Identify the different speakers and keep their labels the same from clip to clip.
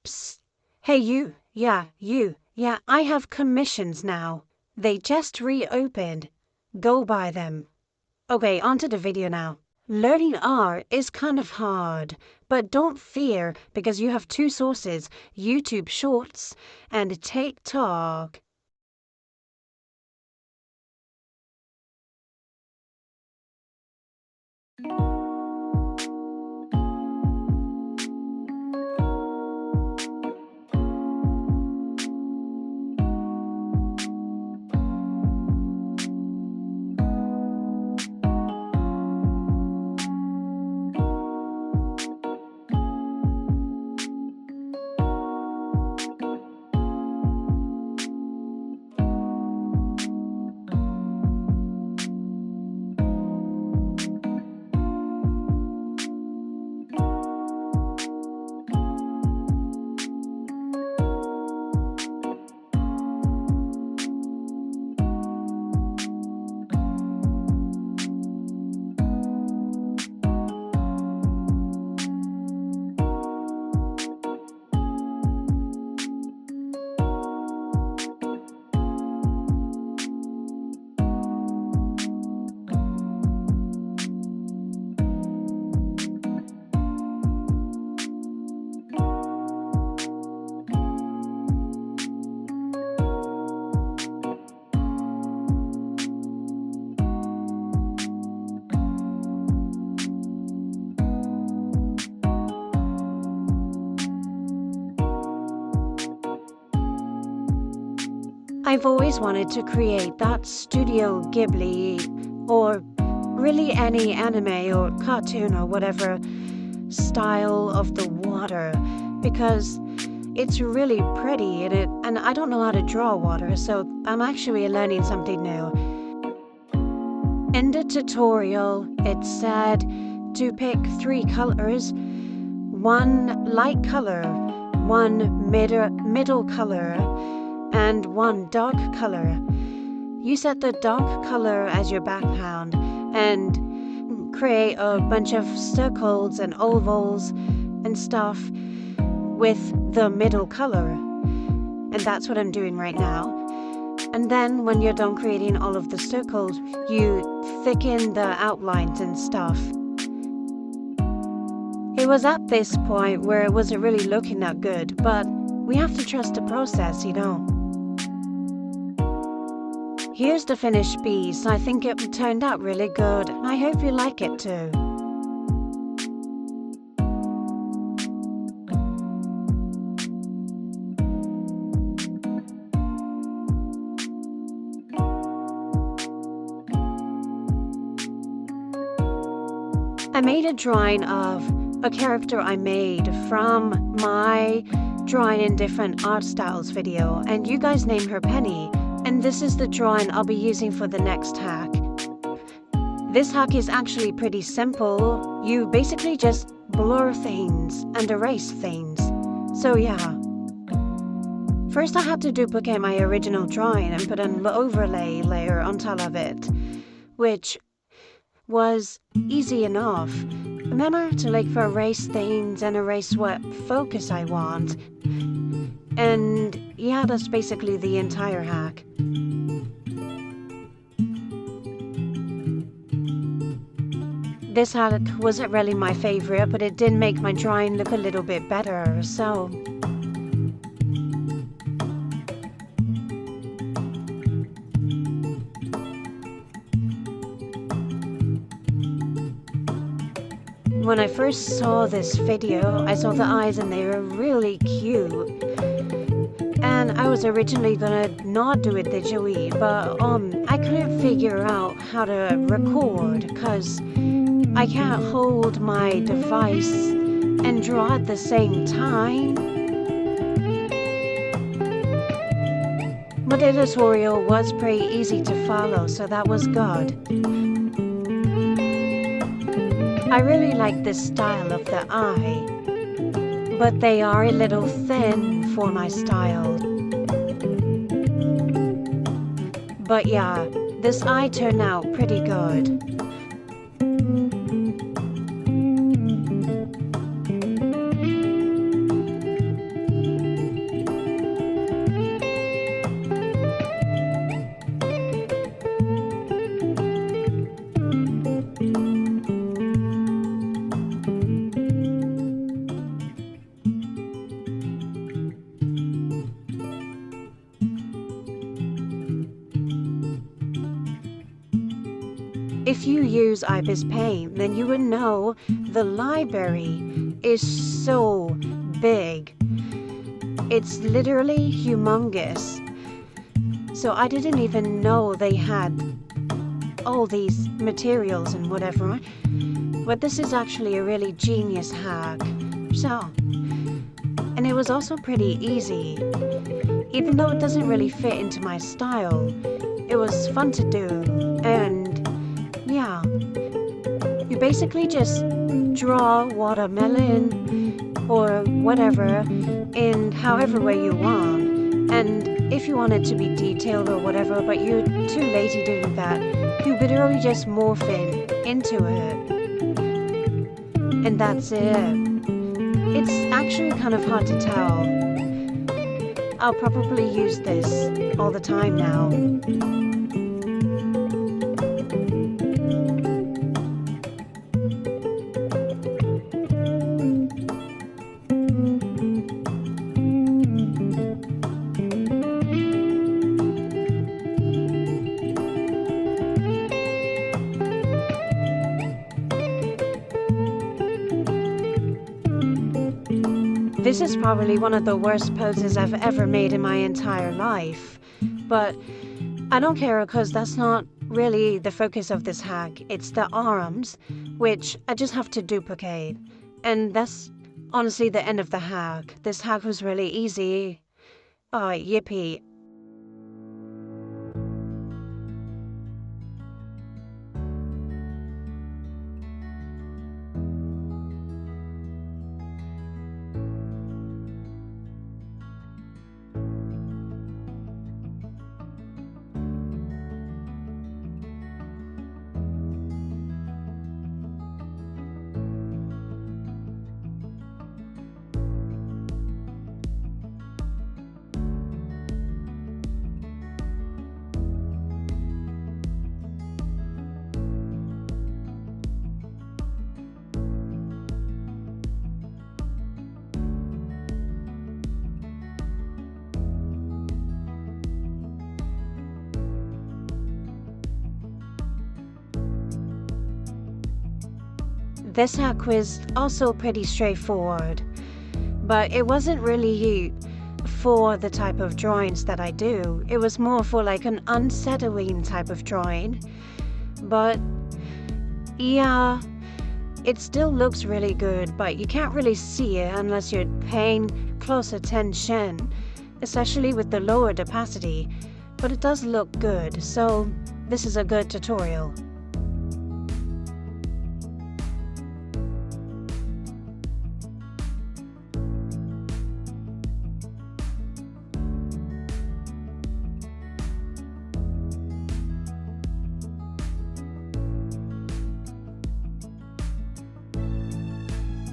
Speaker 1: Psst. Hey you, yeah, I have commissions now. They just reopened. Go buy them. Okay, onto the video now. Learning art is kind of hard, but don't fear because you have two sources, YouTube Shorts and TikTok. I've always wanted to create that Studio Ghibli or really any anime or cartoon or whatever style of the water because it's really pretty and I don't know how to draw water, so I'm actually learning something new. In the tutorial, it said to pick 3 colors, 1 light color, 1 middle color, and 1 dark color. You set the dark color as your background and create a bunch of circles and ovals and stuff with the middle color. And that's what I'm doing right now. And then when you're done creating all of the circles, you thicken the outlines and stuff. It was at this point where it wasn't really looking that good, but we have to trust the process, you know. Here's the finished piece. I think it turned out really good. I hope you like it too. I made a drawing of a character I made from my drawing in different art styles video, and you guys name her Penny. And this is the drawing I'll be using for the next hack. This hack is actually pretty simple. You basically just blur things and erase things. So yeah. First I had to duplicate my original drawing and put an overlay layer on top of it, which was easy enough. Remember to erase things and erase what focus I want. And yeah, that's basically the entire hack. This hack wasn't really my favorite, but it did make my drawing look a little bit better, so... When I first saw this video, I saw the eyes and they were really cute. And I was originally gonna not do it digitally, but I couldn't figure out how to record because I can't hold my device and draw at the same time. But the tutorial was pretty easy to follow, so that was good. I really like this style of the eye, but they are a little thin for my style. But yeah, this eye turned out pretty good. if you use Ibis Paint, then you would know the library is so big. It's literally humongous. So I didn't even know they had all these materials and whatever. But this is actually a really genius hack. And it was also pretty easy. Even though it doesn't really fit into my style, it was fun to do. And yeah, you basically just draw watermelon or whatever in however way you want. And if you want it to be detailed or whatever, but you're too lazy to do that, you literally just morph it into it. And that's it. It's actually kind of hard to tell. I'll probably use this all the time now. This is probably one of the worst poses I've ever made in my entire life, but I don't care because that's not really the focus of this hack. It's the arms, which I just have to duplicate, and that's honestly the end of the hack. This hack was really easy. Oh, yippee. This hack was also pretty straightforward, but it wasn't really for the type of drawings that I do. It was more for like an unsettling type of drawing. But yeah, it still looks really good, but you can't really see it unless you're paying close attention, especially with the lowered opacity. But it does look good, so this is a good tutorial.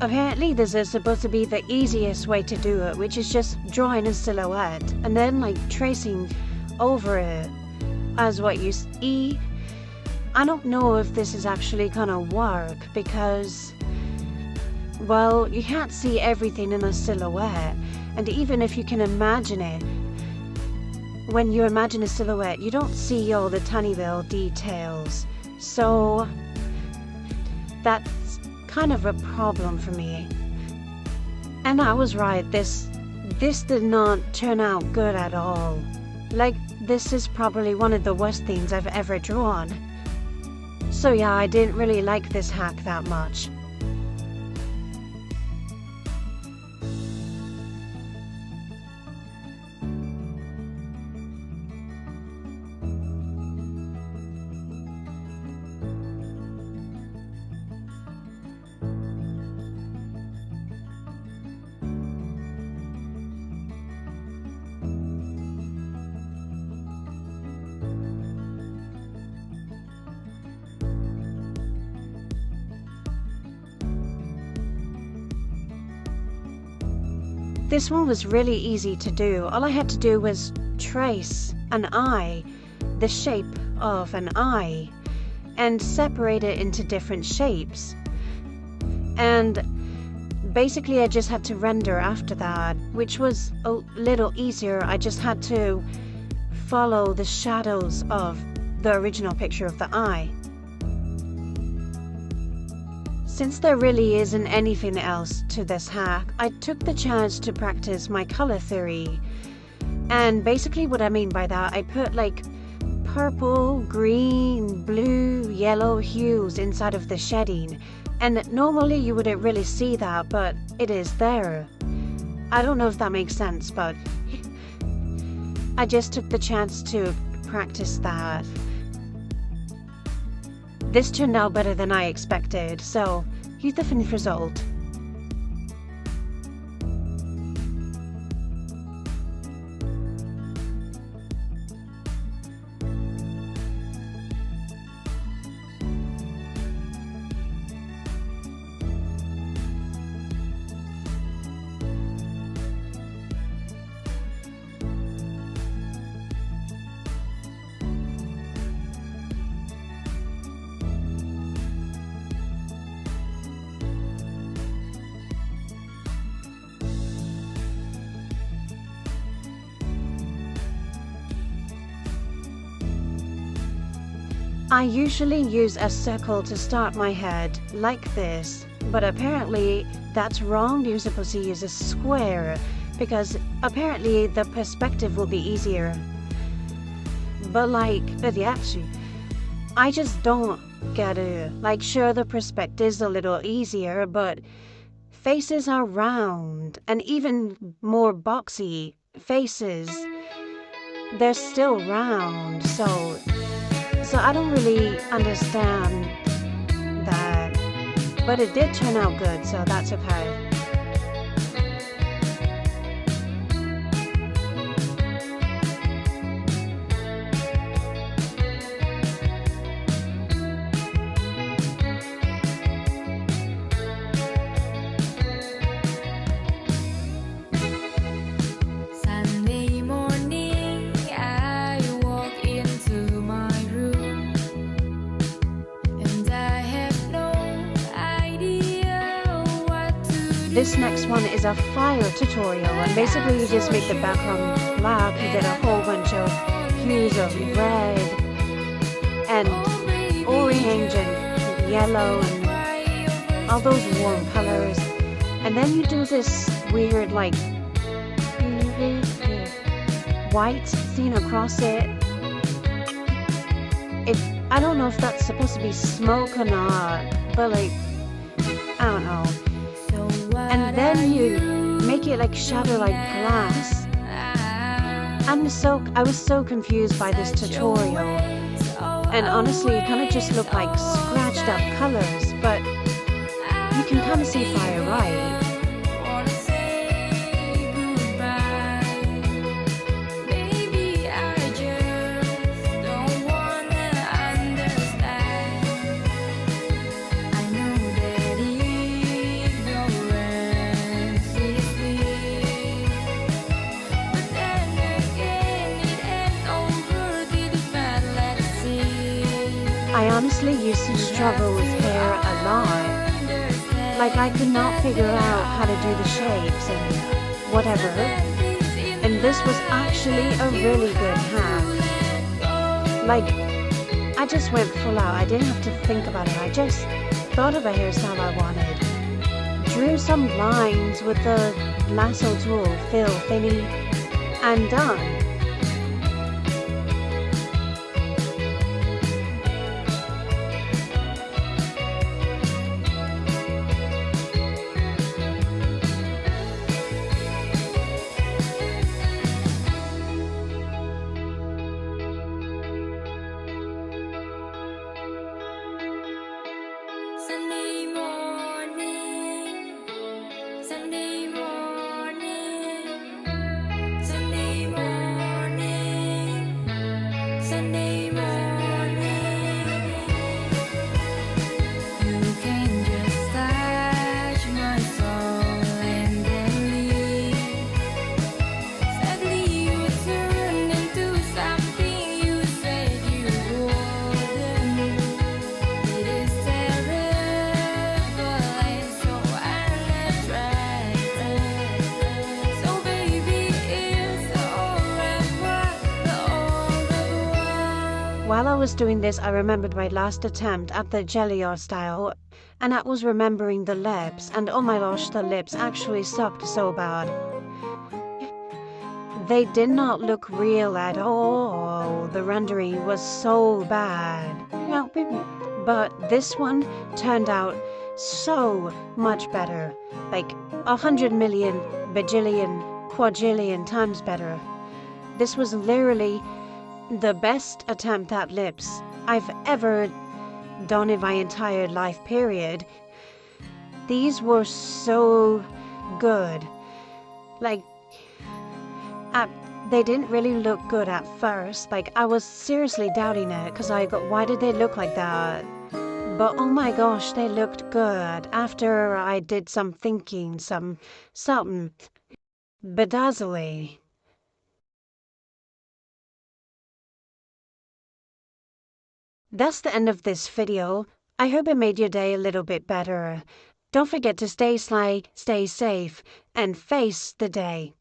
Speaker 1: Apparently this is supposed to be the easiest way to do it, which is just drawing a silhouette and then like tracing over it as what you see. I don't know if this is actually gonna work because, well, you can't see everything in a silhouette, and even if you can imagine it, when you imagine a silhouette, you don't see all the tiny little details. So that's kind of a problem for me. And I was right, this did not turn out good at all. Like, this is probably one of the worst things I've ever drawn. So yeah, I didn't really like this hack that much. This one was really easy to do. All I had to do was trace an eye, the shape of an eye, and separate it into different shapes. And basically I just had to render after that, which was a little easier. I just had to follow the shadows of the original picture of the eye. Since there really isn't anything else to this hack, I took the chance to practice my color theory. And basically what I mean by that, I put like purple, green, blue, yellow hues inside of the shading. And normally you wouldn't really see that, but it is there. I don't know if that makes sense, but I just took the chance to practice that. This turned out better than I expected, so here's the finished result. I usually use a circle to start my head, like this, but apparently that's wrong. You're supposed to use a square, because apparently the perspective will be easier. But actually, I just don't get it. Like, sure, the perspective's a little easier, but faces are round, and even more boxy faces, they're still round, so I don't really understand that, but it did turn out good, so that's okay. This next one is a fire tutorial, and basically you just make the background black. You get a whole bunch of hues of red and orange and yellow and all those warm colors, and then you do this weird like white scene across it. I don't know if that's supposed to be smoke or not, but like, I don't know. And then you make it like shadow like glass. I was so confused by this tutorial, and honestly it kind of just looked like scratched up colors, but you can kind of see fire, right? I honestly used to struggle with hair a lot. Like, I could not figure out how to do the shapes and whatever. And this was actually a really good hack. Like, I just went full out. I didn't have to think about it. I just thought of a hairstyle I wanted. Drew some lines with the lasso tool, fill, thinny, and done. while I was doing this, I remembered my last attempt at the jelly art style, and that was remembering the lips, and oh my gosh, the lips actually sucked so bad. They did not look real at all. The rendering was so bad. But this one turned out so much better. Like 100 million, bajillion, quadrillion times better. This was literally the best attempt at lips I've ever done in my entire life period. These were so good. Like, they didn't really look good at first. Like, I was seriously doubting it because I go, why did they look like that? But oh my gosh, they looked good after I did some thinking, something bedazzling. That's the end of this video. I hope it made your day a little bit better. Don't forget to stay sly, stay safe, and face the day.